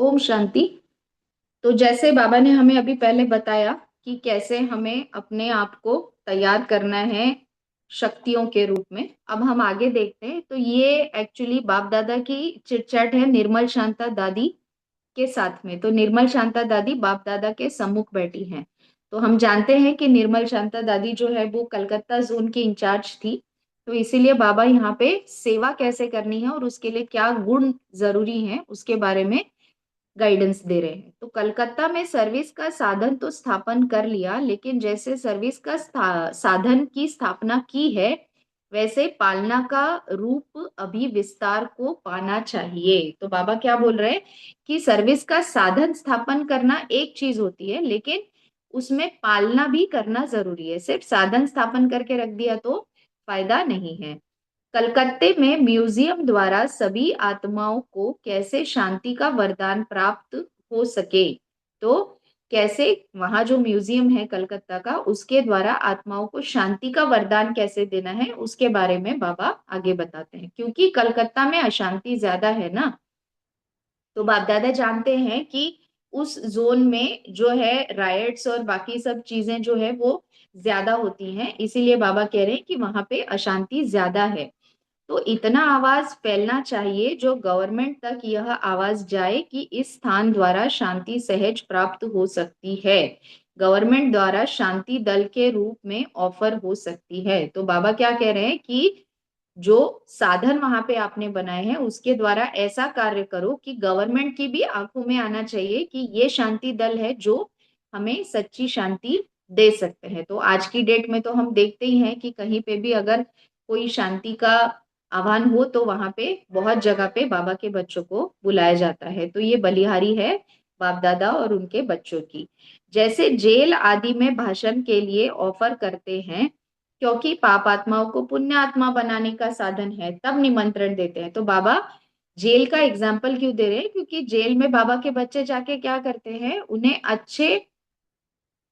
ओम शांति। तो जैसे बाबा ने हमें अभी पहले बताया कि कैसे हमें अपने आप को तैयार करना है शक्तियों के रूप में। अब हम आगे देखते हैं। तो ये एक्चुअली बाप दादा की चिटचैट है निर्मल शांता दादी के साथ में। तो निर्मल शांता दादी बाप दादा के सम्मुख बैठी हैं। तो हम जानते हैं कि निर्मल शांता दादी जो है वो कलकत्ता जोन की इंचार्ज थी। तो इसीलिए बाबा यहाँ पे सेवा कैसे करनी है और उसके लिए क्या गुण जरूरी है उसके बारे में गाइडेंस दे रहे हैं। तो कलकत्ता में सर्विस का साधन तो स्थापन कर लिया, लेकिन जैसे सर्विस का साधन की स्थापना की है, वैसे पालना का रूप अभी विस्तार को पाना चाहिए। तो बाबा क्या बोल रहे हैं कि सर्विस का साधन स्थापन करना एक चीज होती है, लेकिन उसमें पालना भी करना जरूरी है। सिर्फ साधन स्थापन करके रख दिया तो फायदा नहीं है। कलकत्ते में म्यूजियम द्वारा सभी आत्माओं को कैसे शांति का वरदान प्राप्त हो सके। तो कैसे वहां जो म्यूजियम है कलकत्ता का, उसके द्वारा आत्माओं को शांति का वरदान कैसे देना है उसके बारे में बाबा आगे बताते हैं। क्योंकि कलकत्ता में अशांति ज्यादा है ना, तो बाप दादा जानते हैं कि उस जोन में जो है रायट्स और बाकी सब चीजें जो है वो ज्यादा होती हैं। इसीलिए बाबा कह रहे हैं कि वहां पे अशांति ज्यादा है। तो इतना आवाज फैलना चाहिए जो गवर्नमेंट तक यह आवाज जाए कि इस स्थान द्वारा शांति सहज प्राप्त हो सकती है। गवर्नमेंट द्वारा शांति दल के रूप में ऑफर हो सकती है। तो बाबा क्या कह रहे हैं कि जो साधन वहां पे आपने बनाए हैं उसके द्वारा ऐसा कार्य करो कि गवर्नमेंट की भी आंखों में आना चाहिए कि ये शांति दल है जो हमें सच्ची शांति दे सकते हैं। तो आज की डेट में तो हम देखते ही हैं कि कहीं पे भी अगर कोई शांति का आह्वान हो तो वहां पे बहुत जगह पे बाबा के बच्चों को बुलाया जाता है। तो ये बलिहारी है बाप दादा और उनके बच्चों की। जैसे जेल आदि में भाषण के लिए ऑफर करते हैं, क्योंकि पाप आत्माओं को पुण्य आत्मा बनाने का साधन है, तब निमंत्रण देते हैं। तो बाबा जेल का एग्जाम्पल क्यों दे रहे हैं? क्योंकि जेल में बाबा के बच्चे जाके क्या करते हैं, उन्हें अच्छे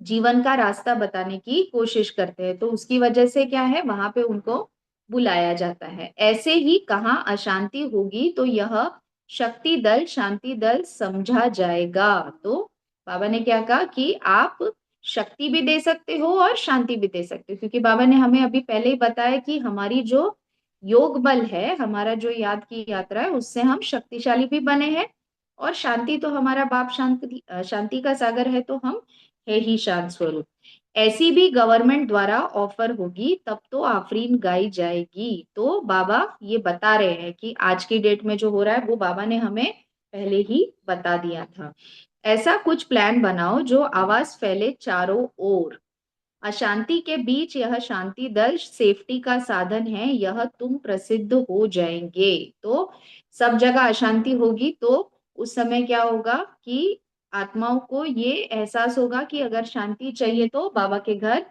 जीवन का रास्ता बताने की कोशिश करते हैं। तो उसकी वजह से क्या है, वहां पे उनको बुलाया जाता है। ऐसे ही कहाँ अशांति होगी तो यह शक्ति दल शांति दल समझा जाएगा। तो बाबा ने क्या कहा कि आप शक्ति भी दे सकते हो और शांति भी दे सकते हो, क्योंकि बाबा ने हमें अभी पहले ही बताया कि हमारी जो योग बल है, हमारा जो याद की यात्रा है, उससे हम शक्तिशाली भी बने हैं। और शांति तो हमारा बाप शांति शांति का सागर है, तो हम है ही शांत स्वरूप। ऐसी भी गवर्नमेंट द्वारा ऑफर होगी तब तो आफरीन गाई जाएगी। तो बाबा ये बता रहे हैं कि आज की डेट में जो हो रहा है वो बाबा ने हमें पहले ही बता दिया था। ऐसा कुछ प्लान बनाओ जो आवाज फैले चारों ओर। अशांति के बीच यह शांति दल सेफ्टी का साधन है, यह तुम प्रसिद्ध हो जाएंगे। तो सब जगह अशांति होगी तो उस समय क्या होगा कि आत्माओं को ये एहसास होगा कि अगर शांति चाहिए तो बाबा के घर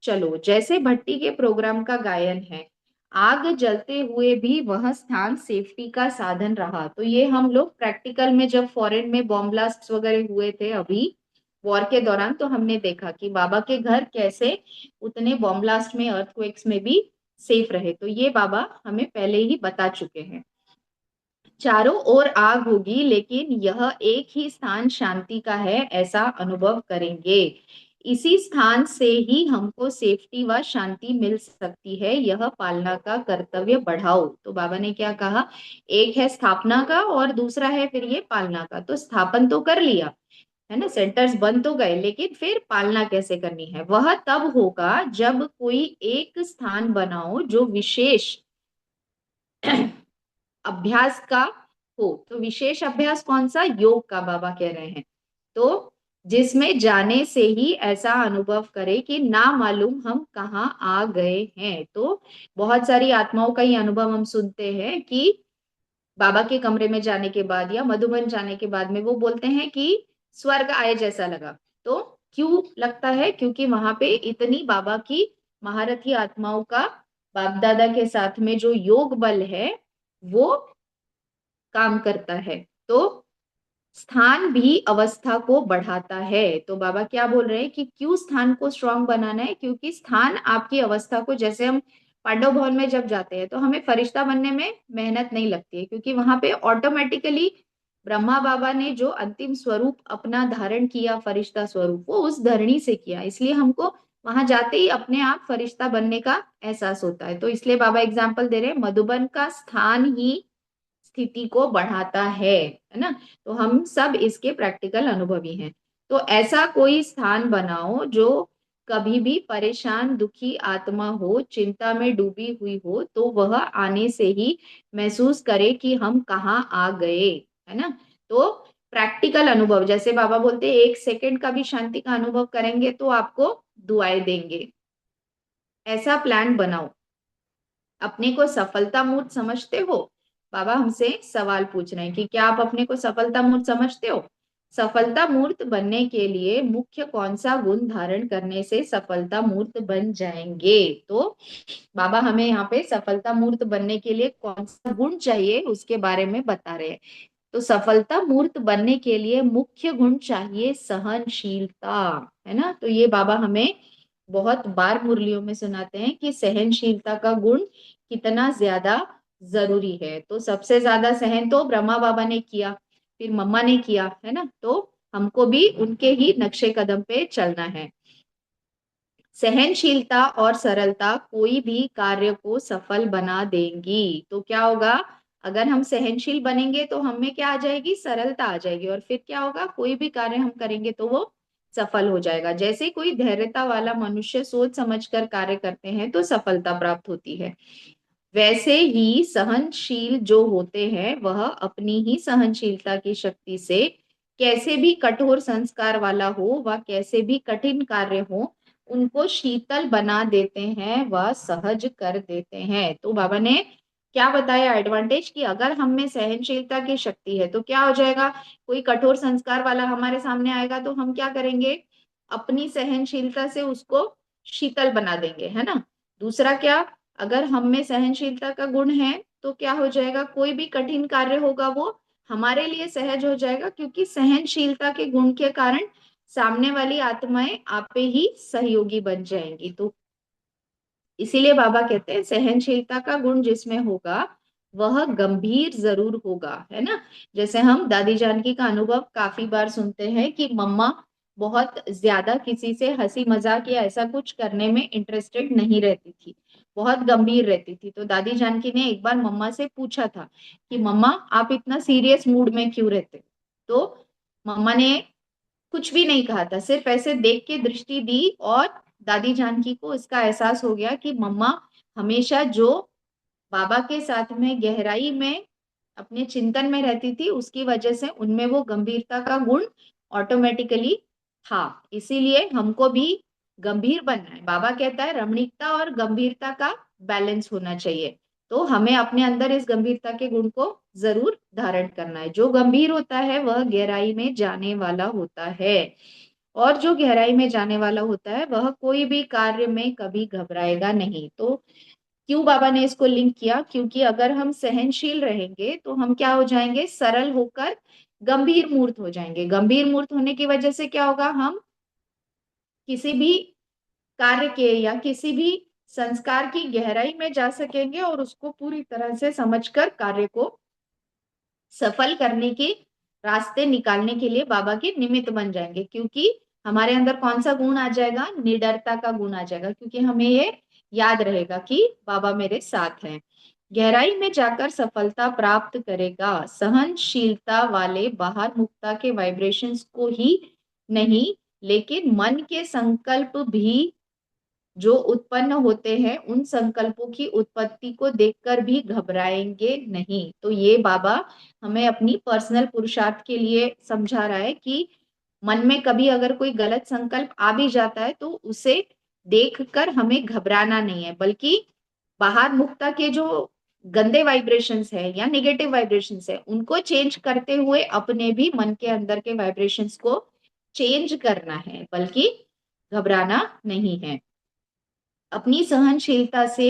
चलो। जैसे भट्टी के प्रोग्राम का गायन है, आग जलते हुए भी वह स्थान सेफ्टी का साधन रहा। तो ये हम लोग प्रैक्टिकल में जब फॉरेन में बॉम्ब ब्लास्ट वगैरह हुए थे अभी वॉर के दौरान, तो हमने देखा कि बाबा के घर कैसे उतने बॉम्ब ब्लास्ट में अर्थक्वेक्स में भी सेफ रहे। तो ये बाबा हमें पहले ही बता चुके हैं। चारों ओर आग होगी लेकिन यह एक ही स्थान शांति का है, ऐसा अनुभव करेंगे। इसी स्थान से ही हमको सेफ्टी व शांति मिल सकती है, यह पालना का कर्तव्य बढ़ाओ। तो बाबा ने क्या कहा, एक है स्थापना का और दूसरा है फिर ये पालना का। तो स्थापन तो कर लिया है ना, सेंटर्स बन तो गए, लेकिन फिर पालना कैसे करनी है वह तब होगा जब कोई एक स्थान बनाओ जो विशेष अभ्यास का हो। तो विशेष अभ्यास कौन सा? योग का बाबा कह रहे हैं। तो जिसमें जाने से ही ऐसा अनुभव करे कि ना मालूम हम कहाँ आ गए हैं। तो बहुत सारी आत्माओं का ही अनुभव हम सुनते हैं कि बाबा के कमरे में जाने के बाद या मधुबन जाने के बाद में वो बोलते हैं कि स्वर्ग आए जैसा लगा। तो क्यों लगता है? क्योंकि वहां पे इतनी बाबा की महारथी आत्माओं का बाप दादा के साथ में जो योग बल है वो काम करता है। तो स्थान भी अवस्था को बढ़ाता है। तो बाबा क्या बोल रहे हैं कि क्यों स्थान को स्ट्रांग बनाना है? क्योंकि स्थान आपकी अवस्था को, जैसे हम पांडव भवन में जब जाते हैं तो हमें फरिश्ता बनने में मेहनत नहीं लगती है, क्योंकि वहां पे ऑटोमेटिकली ब्रह्मा बाबा ने जो अंतिम स्वरूप अपना धारण किया, फरिश्ता स्वरूप, वो उस धरणी से किया, इसलिए हमको वहां जाते ही अपने आप फरिश्ता बनने का एहसास होता है। तो इसलिए बाबा एग्जाम्पल दे रहे हैं, मधुबन का स्थान ही स्थिति को बढ़ाता है ना। तो हम सब इसके प्रैक्टिकल अनुभवी हैं। तो ऐसा कोई स्थान बनाओ जो कभी भी परेशान दुखी आत्मा हो, चिंता में डूबी हुई हो, तो वह आने से ही महसूस करे कि हम कहाँ आ गए, है ना। तो प्रैक्टिकल अनुभव, जैसे बाबा बोलते हैं 1 सेकंड का भी शांति का अनुभव करेंगे तो आपको दुआएं देंगे। ऐसा प्लान बनाओ। अपने को सफलता मूर्त समझते हो? बाबा हमसे सवाल पूछ रहे हैं कि क्या आप अपने को सफलता मूर्त समझते हो? सफलता मूर्त बनने के लिए मुख्य कौन सा गुण धारण करने से सफलता मूर्त बन जाएंगे? तो बाबा हमें यहाँ पे सफलता मूर्त बनने के लिए कौन सा गुण चाहिए उसके बारे में बता रहे हैं। तो सफलता मूर्त बनने के लिए मुख्य गुण चाहिए सहनशीलता, है ना। तो ये बाबा हमें बहुत बार मुरलियों में सुनाते हैं कि सहनशीलता का गुण कितना ज्यादा जरूरी है। तो सबसे ज्यादा सहन तो ब्रह्मा बाबा ने किया, फिर मम्मा ने किया, है ना। तो हमको भी उनके ही नक्शे कदम पे चलना है। सहनशीलता और सरलता कोई भी कार्य को सफल बना देंगी। तो क्या होगा, अगर हम सहनशील बनेंगे तो हमें क्या आ जाएगी, सरलता आ जाएगी, और फिर क्या होगा, कोई भी कार्य हम करेंगे तो वो सफल हो जाएगा। जैसे कोई धैर्यता वाला मनुष्य सोच समझकर कार्य करते हैं तो सफलता प्राप्त होती है, वैसे ही सहनशील जो होते हैं वह अपनी ही सहनशीलता की शक्ति से कैसे भी कठोर संस्कार वाला हो व कैसे भी कठिन कार्य हो, उनको शीतल बना देते हैं व सहज कर देते हैं। तो बाबा ने क्या बताया एडवांटेज, कि अगर हम में सहनशीलता की शक्ति है तो क्या हो जाएगा, कोई कठोर संस्कार वाला हमारे सामने आएगा तो हम क्या करेंगे, अपनी सहनशीलता से उसको शीतल बना देंगे, है ना। दूसरा क्या, अगर हम में सहनशीलता का गुण है तो क्या हो जाएगा, कोई भी कठिन कार्य होगा वो हमारे लिए सहज हो जाएगा, क्योंकि सहनशीलता के गुण के कारण सामने वाली आत्माएं आपे ही सहयोगी बन जाएंगी। तो इसीलिए बाबा कहते हैं सहनशीलता का गुण जिसमें होगा वह गंभीर जरूर होगा, है ना। जैसे हम दादी जानकी का अनुभव काफी बार सुनते हैं कि मम्मा बहुत ज्यादा किसी से हंसी मजाक या ऐसा कुछ करने में इंटरेस्टेड नहीं रहती थी, बहुत गंभीर रहती थी। तो दादी जानकी ने एक बार मम्मा से पूछा था कि मम्मा आप इतना सीरियस मूड में क्यों रहते? तो मम्मा ने कुछ भी नहीं कहा था, सिर्फ ऐसे देख के दृष्टि दी, और दादी जानकी को इसका एहसास हो गया कि मम्मा हमेशा जो बाबा के साथ में गहराई में अपने चिंतन में रहती थी उसकी वजह से उनमें वो गंभीरता का गुण ऑटोमेटिकली था। इसीलिए हमको भी गंभीर बनना है। बाबा कहता है रमणीकता और गंभीरता का बैलेंस होना चाहिए। तो हमें अपने अंदर इस गंभीरता के गुण को जरूर धारण करना है। जो गंभीर होता है वह गहराई में जाने वाला होता है, और जो गहराई में जाने वाला होता है वह कोई भी कार्य में कभी घबराएगा नहीं। तो क्यों बाबा ने इसको लिंक किया, क्योंकि अगर हम सहनशील रहेंगे तो हम क्या हो जाएंगे, सरल होकर गंभीर मूर्त हो जाएंगे। गंभीर मूर्त होने की वजह से क्या होगा, हम किसी भी कार्य के या किसी भी संस्कार की गहराई में जा सकेंगे और उसको पूरी तरह से समझकर कार्य को सफल करने के रास्ते निकालने के लिए बाबा के निमित्त बन जाएंगे। क्योंकि हमारे अंदर कौन सा गुण आ जाएगा, निडरता का गुण आ जाएगा, क्योंकि हमें ये याद रहेगा कि बाबा मेरे साथ हैं। गहराई में जाकर सफलता प्राप्त करेगा। सहनशीलता वाले बाहर मुक्ता के वाइब्रेशंस को ही नहीं, लेकिन मन के संकल्प भी जो उत्पन्न होते हैं उन संकल्पों की उत्पत्ति को देखकर भी घबराएंगे नहीं। तो ये बाबा हमें अपनी पर्सनल पुरुषार्थ के लिए समझा रहा है कि मन में कभी अगर कोई गलत संकल्प आ भी जाता है तो उसे देखकर हमें घबराना नहीं है, बल्कि बाहर मुक्ता के जो गंदे वाइब्रेशंस है या नेगेटिव वाइब्रेशंस है उनको चेंज करते हुए अपने भी मन के अंदर के वाइब्रेशंस को चेंज करना है, बल्कि घबराना नहीं है। अपनी सहनशीलता से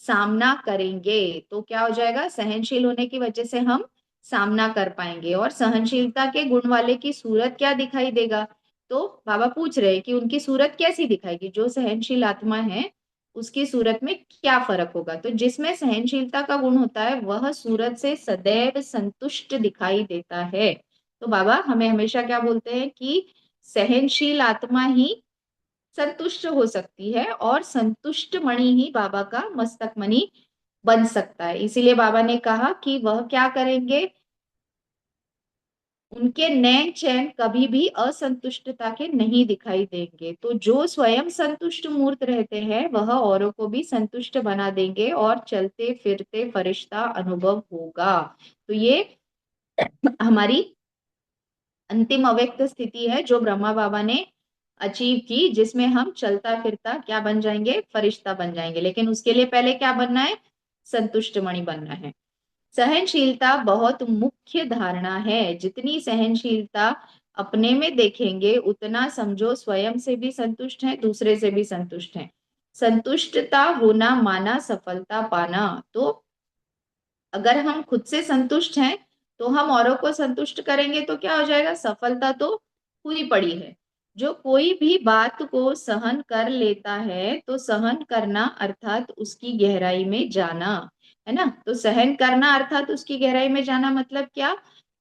सामना करेंगे तो क्या हो जाएगा, सहनशील होने की वजह से हम सामना कर पाएंगे। और सहनशीलता के गुण वाले की सूरत क्या दिखाई देगा, तो बाबा पूछ रहे हैं कि उनकी सूरत कैसी दिखाएगी, जो सहनशील आत्मा है उसकी सूरत में क्या फर्क होगा। तो जिसमें सहनशीलता का गुण होता है वह सूरत से सदैव संतुष्ट दिखाई देता है। तो बाबा हमें हमेशा क्या बोलते हैं कि सहनशील आत्मा ही संतुष्ट हो सकती है और संतुष्ट मणि ही बाबा का मस्तक मणि बन सकता है। इसीलिए बाबा ने कहा कि वह क्या करेंगे, उनके नैन चैन कभी भी असंतुष्टता के नहीं दिखाई देंगे। तो जो स्वयं संतुष्ट मूर्त रहते हैं वह औरों को भी संतुष्ट बना देंगे और चलते फिरते फरिश्ता अनुभव होगा। तो ये हमारी अंतिम अव्यक्त स्थिति है जो ब्रह्मा बाबा ने अचीव की, जिसमें हम चलता फिरता क्या बन जाएंगे, फरिश्ता बन जाएंगे। लेकिन उसके लिए पहले क्या बनना है, संतुष्ट मणि बनना है। सहनशीलता बहुत मुख्य धारणा है। जितनी सहनशीलता अपने में देखेंगे उतना समझो स्वयं से भी संतुष्ट है, दूसरे से भी संतुष्ट है। संतुष्टता होना माना सफलता पाना। तो अगर हम खुद से संतुष्ट हैं तो हम औरों को संतुष्ट करेंगे तो क्या हो जाएगा, सफलता तो हुई पड़ी है। जो कोई भी बात को सहन कर लेता है तो सहन करना अर्थात उसकी गहराई में जाना, है ना। तो सहन करना अर्थात उसकी गहराई में जाना मतलब क्या,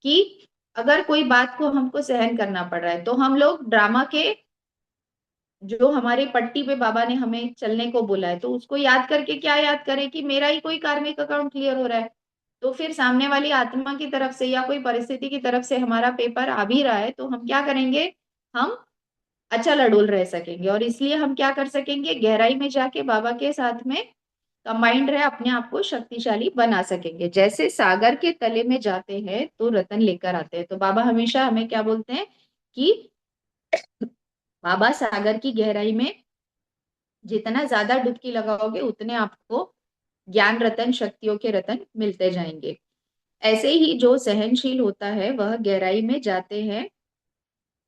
कि अगर कोई बात को हमको सहन करना पड़ रहा है तो हम लोग ड्रामा के जो हमारे पट्टी पे बाबा ने हमें चलने को बोला है तो उसको याद करके क्या याद करें कि मेरा ही कोई कार्मिक अकाउंट क्लियर हो रहा है। तो फिर सामने वाली आत्मा की तरफ से या कोई परिस्थिति की तरफ से हमारा पेपर आ भी रहा है तो हम क्या करेंगे, हम अचल अडोल रह सकेंगे। और इसलिए हम क्या कर सकेंगे, गहराई में जाके बाबा के साथ में कंबाइंड रहे अपने आप को शक्तिशाली बना सकेंगे। जैसे सागर के तले में जाते हैं तो रतन लेकर आते हैं। तो बाबा हमेशा हमें क्या बोलते हैं कि बाबा सागर की गहराई में जितना ज्यादा डुबकी लगाओगे उतने आपको ज्ञान रतन, शक्तियों के रतन मिलते जाएंगे। ऐसे ही जो सहनशील होता है वह गहराई में जाते हैं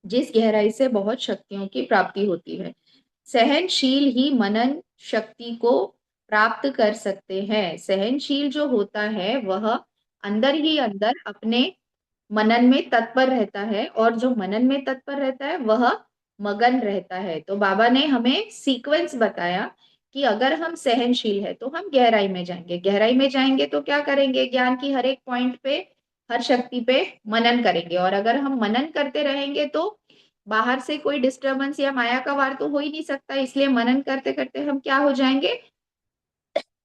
जिस गहराई से बहुत शक्तियों की प्राप्ति होती है। सहनशील ही मनन शक्ति को प्राप्त कर सकते हैं। सहनशील जो होता है वह अंदर ही अंदर अपने मनन में तत्पर रहता है और जो मनन में तत्पर रहता है वह मगन रहता है। तो बाबा ने हमें सीक्वेंस बताया कि अगर हम सहनशील है तो हम गहराई में जाएंगे, गहराई में जाएंगे तो क्या करेंगे, ज्ञान की हर एक पॉइंट पे, हर शक्ति पे मनन करेंगे। और अगर हम मनन करते रहेंगे तो बाहर से कोई डिस्टरबेंस या माया का वार तो हो ही नहीं सकता। इसलिए मनन करते करते हम क्या हो जाएंगे,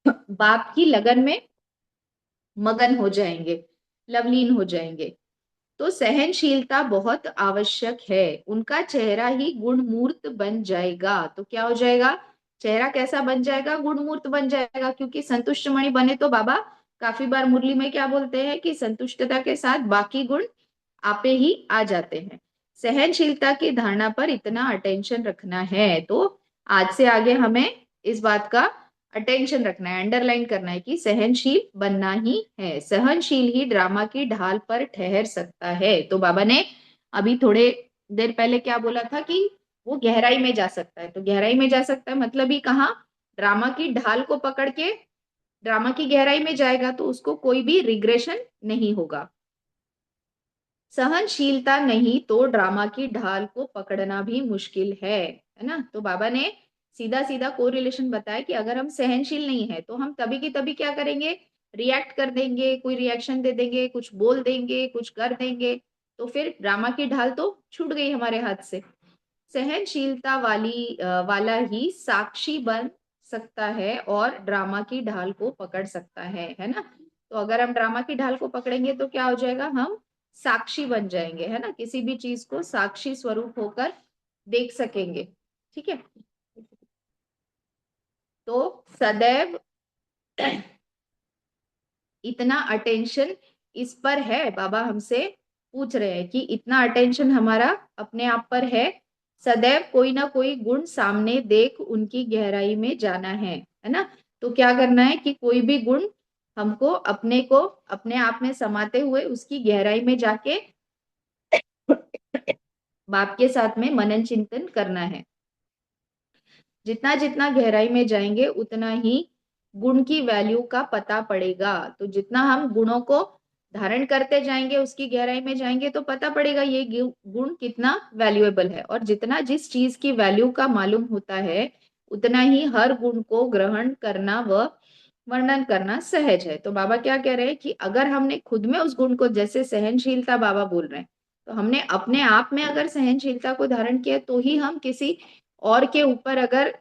बाप की लगन में मगन हो जाएंगे, लवलीन हो जाएंगे। तो सहनशीलता बहुत आवश्यक है। उनका चेहरा ही गुणमूर्त बन जाएगा। तो क्या हो जाएगा, चेहरा कैसा बन जाएगा, गुणमूर्त बन जाएगा। क्योंकि संतुष्ट मणि बने तो बाबा काफी बार मुरली में क्या बोलते हैं कि संतुष्टता के साथ बाकी गुण आपे ही आ जाते हैं। सहनशीलता की धारणा पर इतना अटेंशन रखना है। तो आज से आगे हमें इस बात का अटेंशन रखना है, अंडरलाइन करना है कि सहनशील बनना ही है। सहनशील ही ड्रामा की ढाल पर ठहर सकता है। तो बाबा ने अभी थोड़े देर पहले क्या बोला था कि वो गहराई में जा सकता है। तो गहराई में जा सकता है मतलब ही कहाँ, ड्रामा की ढाल को पकड़ के ड्रामा की गहराई में जाएगा तो उसको कोई भी रिग्रेशन नहीं होगा। सहनशीलता नहीं तो ड्रामा की ढाल को पकड़ना भी मुश्किल है ना। तो बाबा ने सीधा सीधा कोरिलेशन बताया कि अगर हम सहनशील नहीं है तो हम तभी की तभी क्या करेंगे, रिएक्ट कर देंगे, कोई रिएक्शन दे देंगे, कुछ बोल देंगे, कुछ कर देंगे। तो फिर ड्रामा की ढाल तो छूट गई हमारे हाथ से। सहनशीलता वाला ही साक्षी बन सकता है और ड्रामा की ढाल को पकड़ सकता है ना। तो अगर हम ड्रामा की ढाल को पकड़ेंगे तो क्या हो जाएगा, हम साक्षी बन जाएंगे, है ना। किसी भी चीज को साक्षी स्वरूप होकर देख सकेंगे। ठीक है। तो सदैव इतना अटेंशन इस पर है, बाबा हमसे पूछ रहे हैं कि इतना अटेंशन हमारा अपने आप पर है। सदैव कोई ना कोई गुण सामने देख उनकी गहराई में जाना है ना। तो क्या करना है कि कोई भी गुण हमको अपने को अपने आप में समाते हुए उसकी गहराई में जाके बाप के साथ में मनन चिंतन करना है। जितना जितना गहराई में जाएंगे उतना ही गुण की वैल्यू का पता पड़ेगा। तो जितना हम गुणों को धारण करते जाएंगे, उसकी गहराई में जाएंगे तो पता पड़ेगा ये गुण कितना वैल्यूएबल है। और जितना जिस चीज की वैल्यू का मालूम होता है उतना ही हर गुण को ग्रहण करना व वर्णन करना सहज है। तो बाबा क्या कह रहे हैं कि अगर हमने खुद में उस गुण को, जैसे सहनशीलता बाबा बोल रहे हैं, तो हमने अपने आप में अगर सहनशीलता को धारण किया तो ही हम किसी और के ऊपर अगर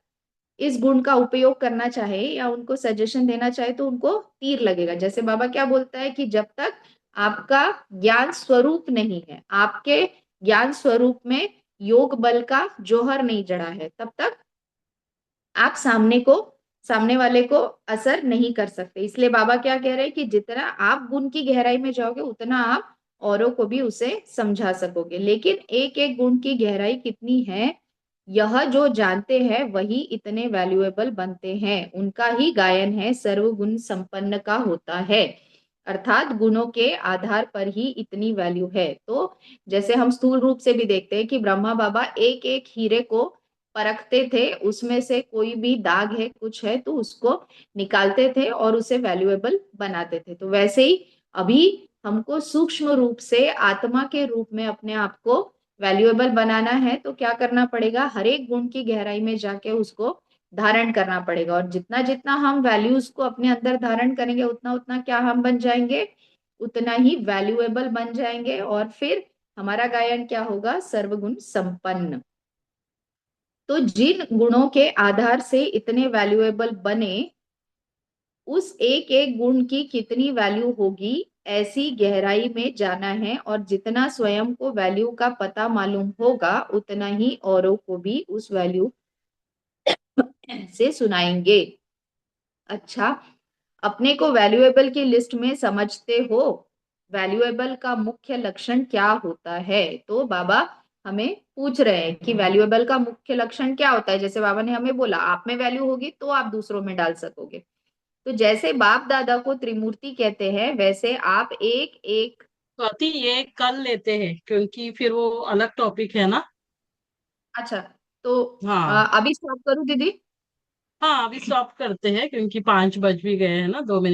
इस गुण का उपयोग करना चाहे या उनको सजेशन देना चाहे तो उनको तीर लगेगा। जैसे बाबा क्या बोलता है कि जब तक आपका ज्ञान स्वरूप नहीं है, आपके ज्ञान स्वरूप में योग बल का जौहर नहीं जड़ा है, तब तक आप सामने वाले को असर नहीं कर सकते। इसलिए बाबा क्या कह रहे हैं कि जितना आप गुण की गहराई में जाओगे उतना आप औरों को भी उसे समझा सकोगे। लेकिन एक एक गुण की गहराई कितनी है, यह जो जानते हैं वही इतने वैल्यूएबल बनते हैं। उनका ही गायन है सर्वगुण संपन्न का होता है, अर्थात गुणों के आधार पर ही इतनी वैल्यू है। तो जैसे हम स्थूल रूप से भी देखते हैं कि ब्रह्मा बाबा एक एक हीरे को परखते थे, उसमें से कोई भी दाग है कुछ है तो उसको निकालते थे और उसे वैल्यूएबल बनाते थे। तो वैसे ही अभी हमको सूक्ष्म रूप से आत्मा के रूप में अपने आप को वैल्यूएबल बनाना है, तो क्या करना पड़ेगा, हर एक गुण की गहराई में जाके उसको धारण करना पड़ेगा। और जितना जितना हम वैल्यूज को अपने अंदर धारण करेंगे उतना उतना क्या हम बन जाएंगे, उतना ही वैल्यूएबल बन जाएंगे। और फिर हमारा गायन क्या होगा, सर्वगुण संपन्न। तो जिन गुणों के आधार से इतने वैल्यूएबल बने, उस एक एक गुण की कितनी वैल्यू होगी, ऐसी गहराई में जाना है। और जितना स्वयं को वैल्यू का पता मालूम होगा उतना ही औरों को भी उस वैल्यू से सुनाएंगे। अच्छा, अपने को वैल्यूएबल की लिस्ट में समझते हो? वैल्यूएबल का मुख्य लक्षण क्या होता है? तो बाबा हमें पूछ रहे हैं कि वैल्यूएबल का मुख्य लक्षण क्या होता है। जैसे बाबा ने हमें बोला आप में वैल्यू होगी तो आप दूसरों में डाल सकोगे। तो जैसे बाप दादा को त्रिमूर्ति कहते हैं, वैसे आप एक एक। स्वाति, ये कल लेते हैं क्योंकि फिर वो अलग टॉपिक है ना। अच्छा, तो हाँ। अभी स्टार्ट करूं दीदी? हाँ, अभी स्टॉप करते हैं क्योंकि 5 बज भी गए हैं ना, 2 मिनट।